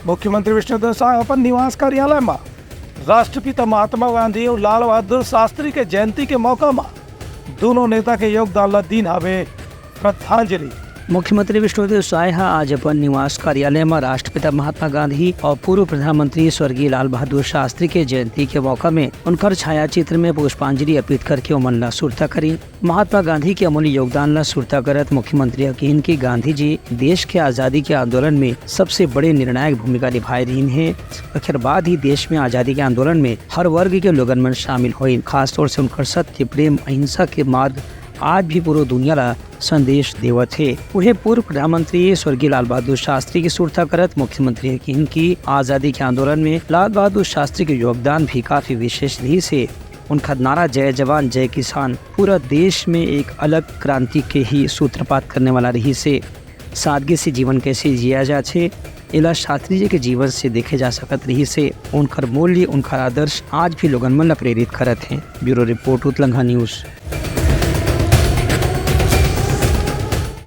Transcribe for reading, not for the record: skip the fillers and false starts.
मुख्यमंत्री विष्णुदेव साय अपन निवास कार्यालय में राष्ट्रपिता महात्मा गांधी और लाल बहादुर शास्त्री के जयंती के मौका में दोनों नेता के योगदान ला दिन हवे श्रद्धांजलि। मुख्यमंत्री विष्णुदेव साय आज अपन निवास कार्यालय में राष्ट्रपिता महात्मा गांधी और पूर्व प्रधानमंत्री स्वर्गीय लाल बहादुर शास्त्री के जयंती के मौका में उनकर छाया चित्र में पुष्पांजलि अर्पित करके उमन ला सुरता करी। महात्मा गांधी के अमूल्य योगदान ला सुरता करत मुख्यमंत्री यकीन की गांधी जी देश के आज़ादी के आंदोलन में सबसे बड़े निर्णायक भूमिका निभाए रही है। आखिर बाद ही देश में आज़ादी के आंदोलन में हर वर्ग के लोगन में शामिल हुई। खासतौर से उनकर सत्य, प्रेम, अहिंसा के मार्ग आज भी पूरी दुनिया ला संदेश देवत है। वही पूर्व प्रधानमंत्री स्वर्गीय लाल बहादुर शास्त्री की सुरता करत मुख्यमंत्री यकीन की आज़ादी के आंदोलन में लाल बहादुर शास्त्री के योगदान भी काफी विशेष रही से। उनका नारा जय जवान जय किसान पूरा देश में एक अलग क्रांति के ही सूत्रपात करने वाला रही से। सादगी से जीवन कैसे जिया जाए इला शास्त्री जी के जीवन से देखे जा सकत रही से। उनकर मूल्य, उनका आदर्श आज भी लोगन मन ला प्रेरित करत हैं। ब्यूरो रिपोर्ट उत्लंघा न्यूज।